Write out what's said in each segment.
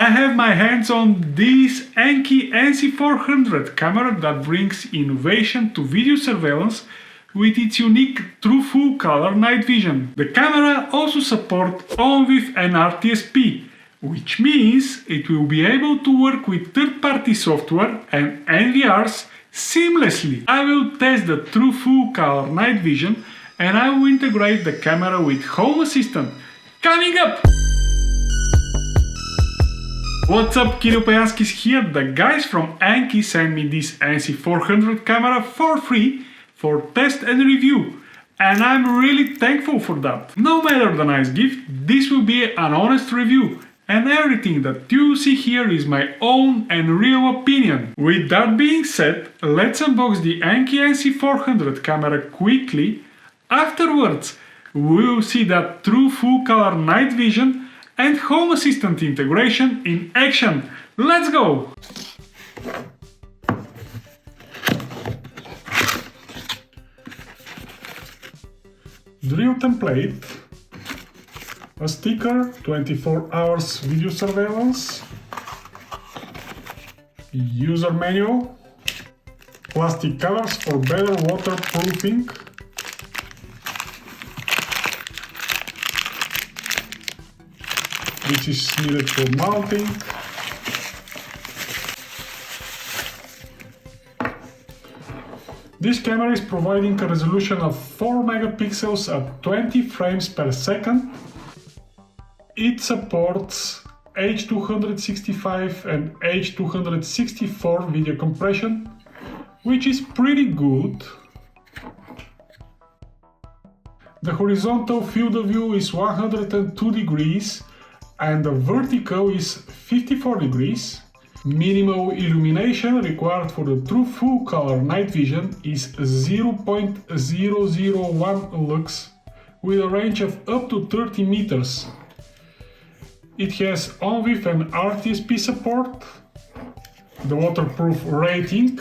I have my hands on this ANNKE NC400 camera that brings innovation to video surveillance with its unique true full color night vision. The camera also supports ONVIF and RTSP, which means it will be able to work with third-party software and NVRs seamlessly. I will test the true full color night vision and I will integrate the camera with Home Assistant. Coming up! What's up, KPeyanski here. The guys from ANNKE sent me this NC400 camera for free for test and review, and I'm really thankful for that. No matter the nice gift, this will be an honest review, and everything that you see here is my own and real opinion. With that being said, let's unbox the ANNKE NC400 camera quickly. Afterwards, we will see that true full color night vision and Home Assistant integration in action. Let's go! Drill template, a sticker, 24 hours video surveillance, user manual, plastic covers for better waterproofing, which is needed for mounting, this camera is providing a resolution of 4 megapixels at 20 frames per second. It supports H265 and H264 video compression, which is pretty good. The horizontal field of view is 102 degrees and the vertical is 54 degrees. Minimal illumination required for the true full color night vision is 0.001 lux with a range of up to 30 meters. It has ONVIF and RTSP support. The waterproof rating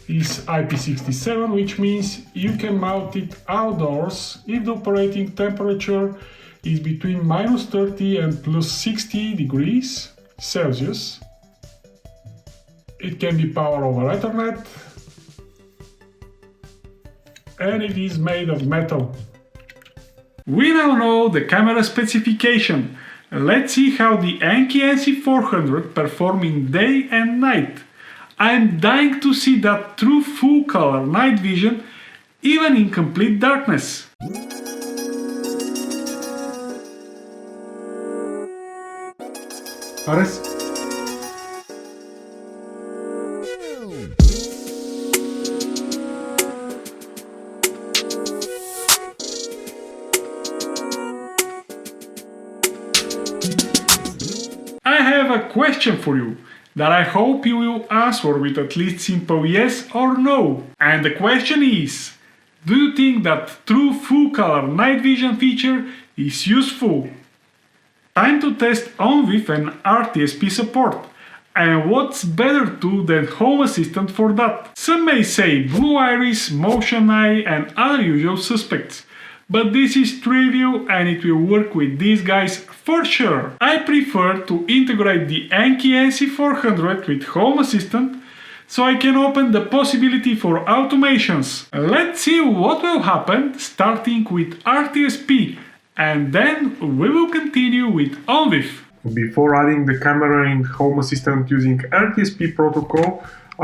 is IP67, which means you can mount it outdoors if the operating temperature is between -30 and +60 degrees Celsius. It can be powered over Ethernet, and it is made of metal. We now know the camera specification. Let's see how the ANNKE NC400 performs in day and night. I'm dying to see that true full color night vision even in complete darkness. Ares? I have a question for you that I hope you will answer with at least simple yes or no. And the question is, do you think that true full color night vision feature is useful? Time to test ONVIF and RTSP support. And what's better tool than Home Assistant for that? Some may say Blue Iris, Motion Eye and other usual suspects. But this is trivial and it will work with these guys for sure. I prefer to integrate the ANNKE NC400 with Home Assistant so I can open the possibility for automations. Let's see what will happen starting with RTSP, and then we will continue with ONVIF. Before adding the camera in Home Assistant using RTSP protocol,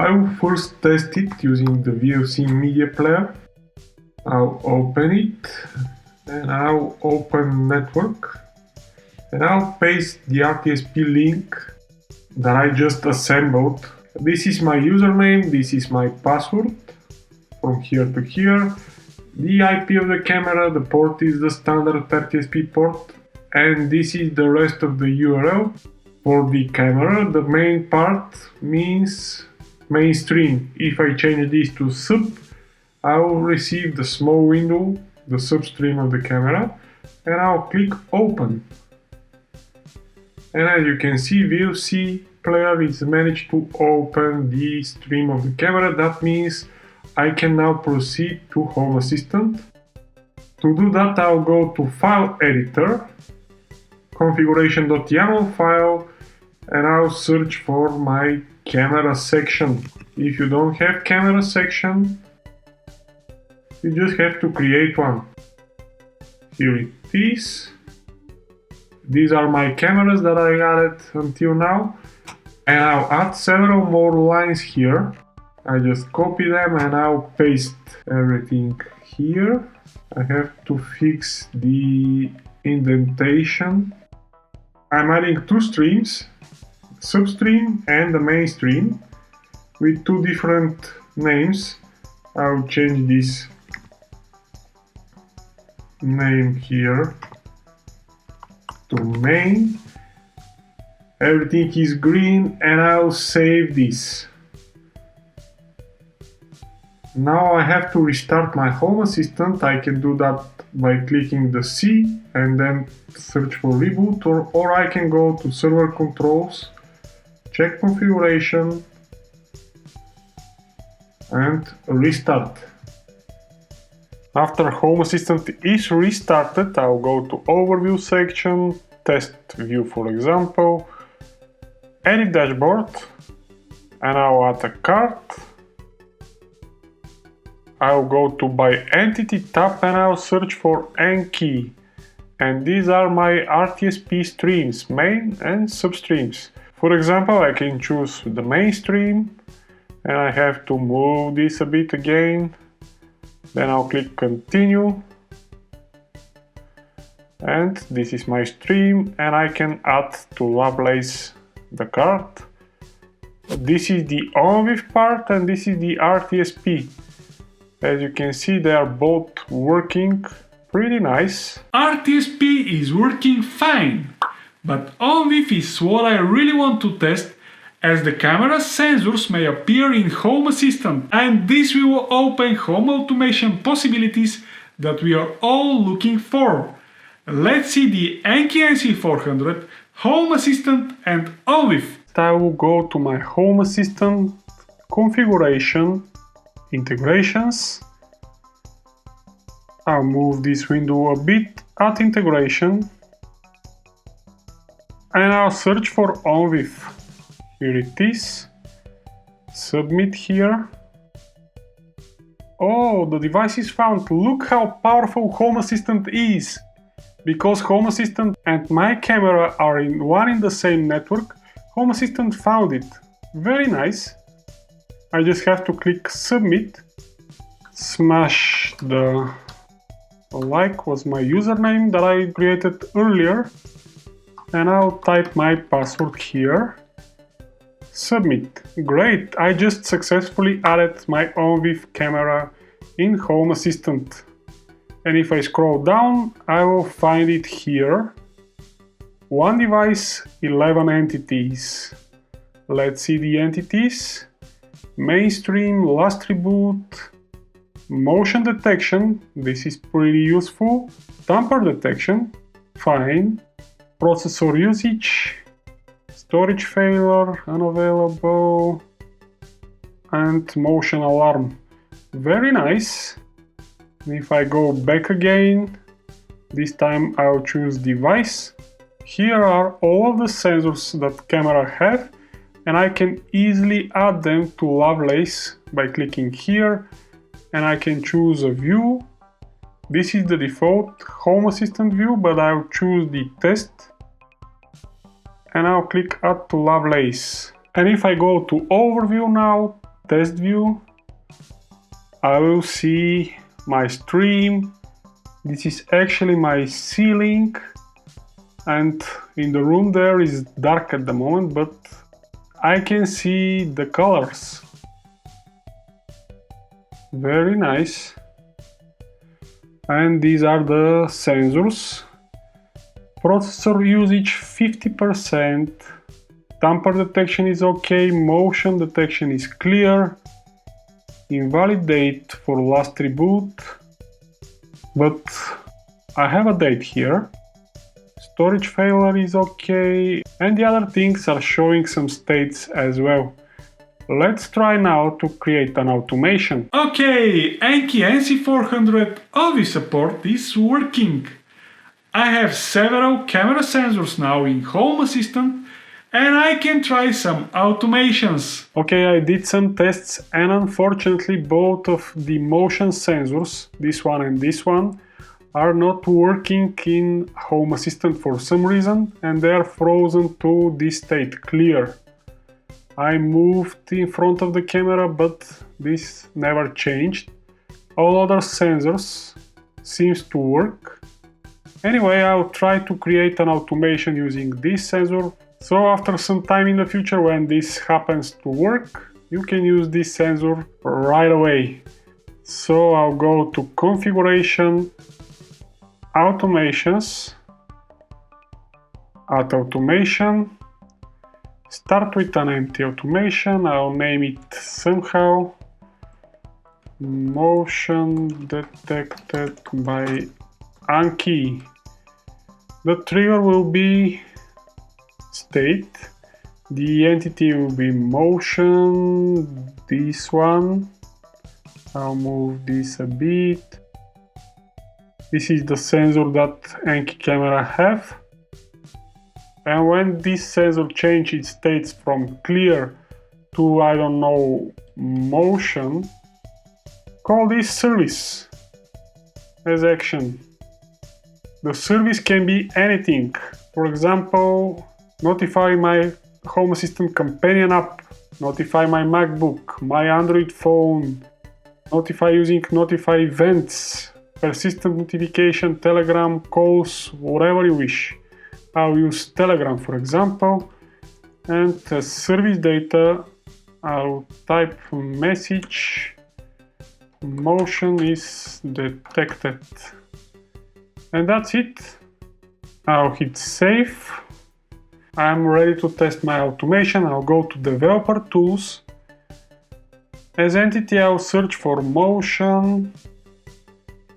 I will first test it using the VLC media player. I'll open it and I'll open network and I'll paste the RTSP link that I just assembled. This is my username, this is my password from here to here. The IP of the camera, the port is the standard RTSP port, and this is the rest of the URL. For the camera, the main part means mainstream. If I change this to sub, I will receive the small window, the substream of the camera, and I'll click open. And as you can see, VLC player is managed to open the stream of the camera. That means I can now proceed to Home Assistant. To do that, I'll go to File Editor, configuration.yaml file, and I'll search for my camera section. If you don't have camera section, you just have to create one. Here it is. These are my cameras that I added until now, and I'll add several more lines here. I just copy them and I'll paste everything here. I have to fix the indentation. I'm adding two streams, substream and the main stream, with two different names. I'll change this name here to main. Everything is green and I'll save this. Now I have to restart my Home Assistant. I can do that by clicking the C and then search for reboot, or I can go to server controls, check configuration and restart. After Home Assistant is restarted, I'll go to Overview section, Test View for example, Edit Dashboard, and I'll add a card. I'll go to By Entity tab and I'll search for ANNKE. And these are my RTSP streams, main and substreams. For example, I can choose the main stream, and I have to move this a bit again. Then I'll click Continue. And this is my stream, and I can add to Lovelace the card. This is the ONVIF part and this is the RTSP. As you can see, they are both working pretty nice. RTSP is working fine, but ONVIF is what I really want to test, as the camera sensors may appear in Home Assistant, and this will open home automation possibilities that we are all looking for. Let's see the ANNKE NC400, Home Assistant and ONVIF. I will go to my Home Assistant, Configuration, Integrations. I'll move this window a bit at Integration, and I'll search for ONVIF. Here it is. Submit here. Oh, the device is found. Look how powerful Home Assistant is. Because Home Assistant and my camera are in the same network, Home Assistant found it. Very nice. I just have to click Submit. Smash the like was my username that I created earlier. And I'll type my password here. Submit. Great, I just successfully added my ONVIF camera in Home Assistant. And if I scroll down, I will find it here. One device, 11 entities. Let's see the entities. Mainstream, last reboot, motion detection, this is pretty useful. Tamper detection, fine. Processor usage, storage failure, unavailable, and motion alarm. Very nice. If I go back again, this time I'll choose device. Here are all of the sensors that camera have, and I can easily add them to Lovelace by clicking here, and I can choose a view. This is the default Home Assistant view, but I'll choose the test, and I'll click Add to Lovelace. And if I go to Overview now, Test View, I will see my stream. This is actually my ceiling, and in the room there is dark at the moment, but I can see the colors. Very nice. And these are the sensors. Processor usage 50%. Tamper detection is okay. Motion detection is clear. Invalid date for last reboot. But I have a date here. Storage failure is okay. And the other things are showing some states as well. Let's try now to create an automation. Okay, ANNKE NC400 ONVIF support is working. I have several camera sensors now in Home Assistant, and I can try some automations. Okay, I did some tests and unfortunately both of the motion sensors, this one and this one, are not working in Home Assistant for some reason and they are frozen to this state, clear. I moved in front of the camera but this never changed. All other sensors seems to work. Anyway, I'll try to create an automation using this sensor. So after some time in the future when this happens to work, you can use this sensor right away. So I'll go to Configuration, Automations, Add Automation, start with an empty automation, I'll name it somehow, Motion detected by ANNKE. The trigger will be state, the entity will be motion, this one, I'll move this a bit. This is the sensor that ANNKE camera have, and when this sensor changes its states from clear to, I don't know, motion, call this service as action. The service can be anything. For example, notify my Home Assistant companion app, notify my MacBook, my Android phone, notify using notify events, persistent notification, Telegram, calls, whatever you wish. I'll use Telegram for example, and as service data I'll type message motion is detected, and that's it. I'll hit save. I'm ready to test my automation. I'll go to developer tools. As entity I'll search for motion.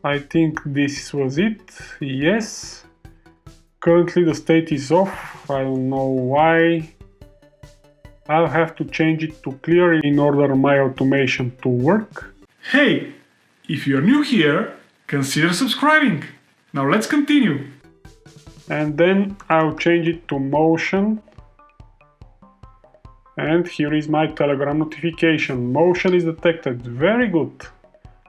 I think this was it, yes. Currently the state is off, I don't know why. I'll have to change it to clear in order my automation to work. Hey, if you're new here, consider subscribing. Now let's continue. And then I'll change it to motion. And here is my Telegram notification. Motion is detected, very good.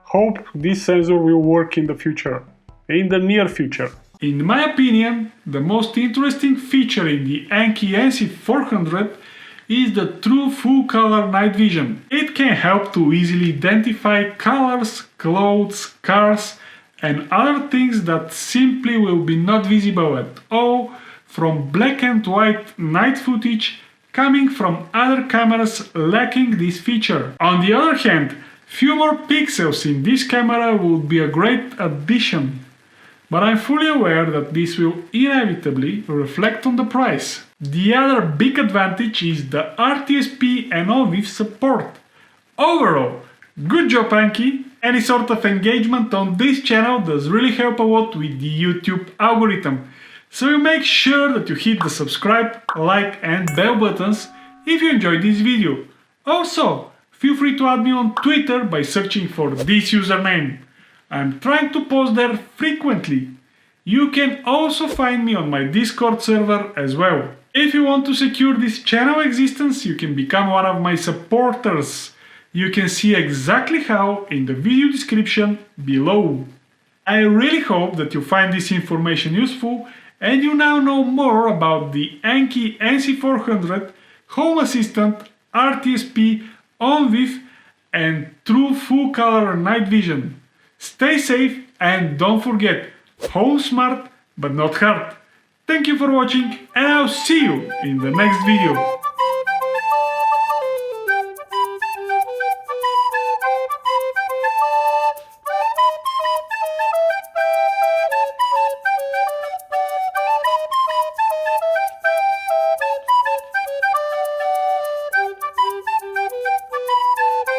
Hope this sensor will work in the future, in the near future. In my opinion, the most interesting feature in the ANNKE NC400 is the true full color night vision. It can help to easily identify colors, clothes, cars and other things that simply will be not visible at all from black and white night footage coming from other cameras lacking this feature. On the other hand, few more pixels in this camera would be a great addition, but I'm fully aware that this will inevitably reflect on the price. The other big advantage is the RTSP and ONVIF support. Overall, good job ANNKE! Any sort of engagement on this channel does really help a lot with the YouTube algorithm, so you make sure that you hit the subscribe, like and bell buttons if you enjoyed this video. Also, feel free to add me on Twitter by searching for this username. I'm trying to post there frequently. You can also find me on my Discord server as well. If you want to secure this channel existence, you can become one of my supporters. You can see exactly how in the video description below. I really hope that you find this information useful and you now know more about the ANNKE NC400, Home Assistant, RTSP, ONVIF and true full color night vision. Stay safe and don't forget, home smart but not hard. Thank you for watching and I'll see you in the next video.